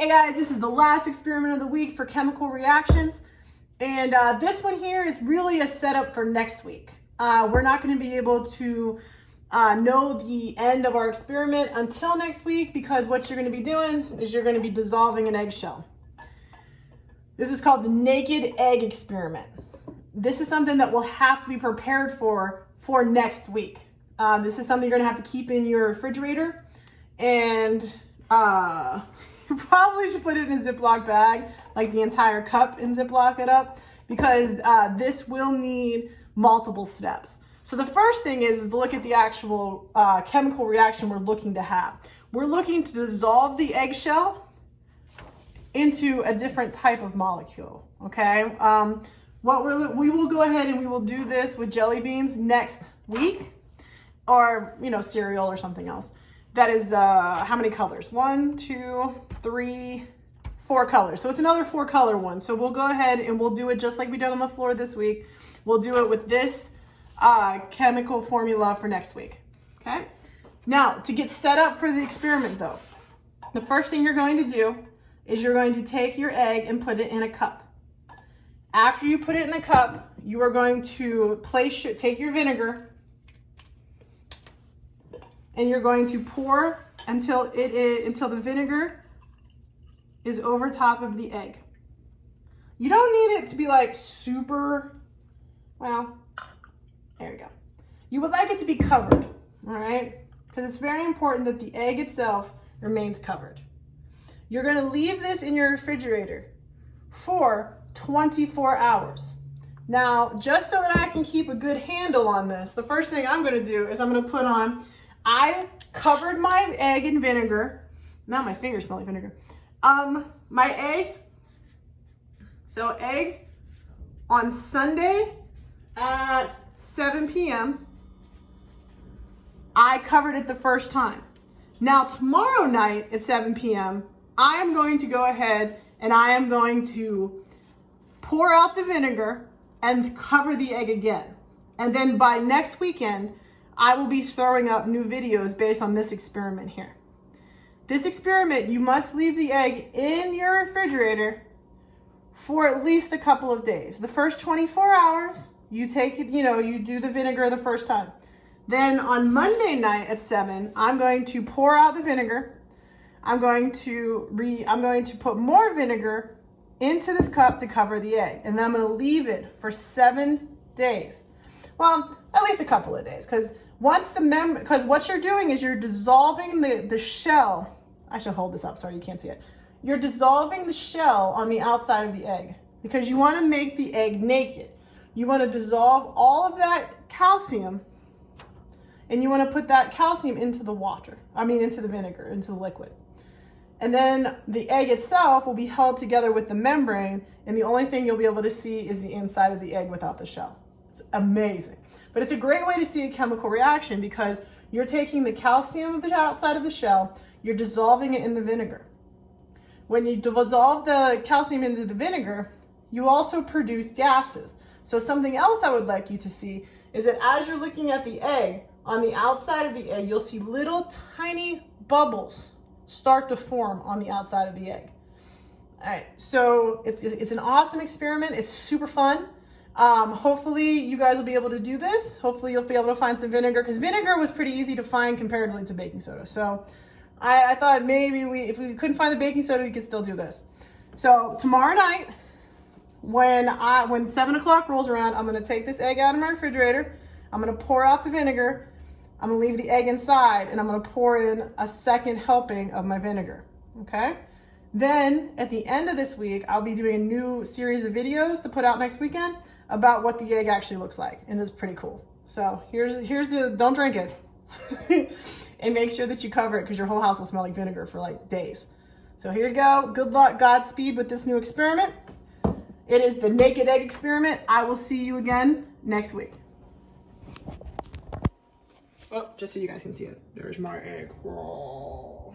Hey guys, this is the last experiment of the week for chemical reactions. And this one here is really a setup for next week. We're not going to be able to know the end of our experiment until next week, because what you're going to be doing is you're going to be dissolving an eggshell. This is called the naked egg experiment. This is something that we'll have to be prepared for next week. This is something you're going to have to keep in your refrigerator, and you probably should put it in a Ziploc bag, like the entire cup, and Ziploc it up, because this will need multiple steps. So the first thing is to look at the actual chemical reaction we're looking to have. We're looking to dissolve the eggshell into a different type of molecule, okay? We will go ahead and we will do this with jelly beans next week, or, cereal or something else. That is, how many colors? 1, 2, 3, 4 colors. So it's another 4-color one. So we'll go ahead and we'll do it just like we did on the floor this week. We'll do it with this chemical formula for next week, okay? Now, to get set up for the experiment though, the first thing you're going to do is you're going to take your egg and put it in a cup. After you put it in the cup, you are going to take your vinegar, and you're going to pour until the vinegar is over top of the egg. You don't need it to be like super, well, there you go. You would like it to be covered, all right? Because it's very important that the egg itself remains covered. You're gonna leave this in your refrigerator for 24 hours. Now, just so that I can keep a good handle on this, the first thing I'm gonna do is I'm gonna put on, I covered my egg in vinegar. Now my fingers smell like vinegar. My egg, so egg on Sunday at 7 p.m. I covered it the first time. Now tomorrow night at 7 p.m. I am going to go ahead and I am going to pour out the vinegar and cover the egg again. And then by next weekend, I will be throwing up new videos based on this experiment here. This experiment, you must leave the egg in your refrigerator for at least a couple of days. The first 24 hours, you take it, you do the vinegar the first time. Then on Monday night at 7, I'm going to pour out the vinegar. I'm going to put more vinegar into this cup to cover the egg. And then I'm going to leave it for 7 days. Well, at least a couple of days, because what you're doing is you're dissolving the shell. I should hold this up, sorry you can't see it. You're dissolving the shell on the outside of the egg, because you want to make the egg naked. You want to dissolve all of that calcium, and you want to put that calcium into the water. Into the vinegar, into the liquid. And then the egg itself will be held together with the membrane, and the only thing you'll be able to see is the inside of the egg without the shell. It's amazing. But it's a great way to see a chemical reaction, because you're taking the calcium of the outside of the shell, you're dissolving it in the vinegar. When you dissolve the calcium into the vinegar, you also produce gases. So something else I would like you to see is that as you're looking at the egg, on the outside of the egg, you'll see little tiny bubbles start to form on the outside of the egg. All right, so it's an awesome experiment. It's super fun. Hopefully you guys will be able to do this. Hopefully you'll be able to find some vinegar, because vinegar was pretty easy to find comparatively to baking soda. So I thought maybe if we couldn't find the baking soda, we could still do this. So tomorrow night, when 7 o'clock rolls around, I'm gonna take this egg out of my refrigerator. I'm gonna pour out the vinegar. I'm gonna leave the egg inside, and I'm gonna pour in a second helping of my vinegar, okay? Then at the end of this week, I'll be doing a new series of videos to put out next weekend about what the egg actually looks like, and it's pretty cool. So here's the, don't drink it. And make sure that you cover it, because your whole house will smell like vinegar for like days. So here you go. Good luck, Godspeed with this new experiment. It is the naked egg experiment. I will see you again next week. Oh, just so you guys can see it. There's my egg. Whoa.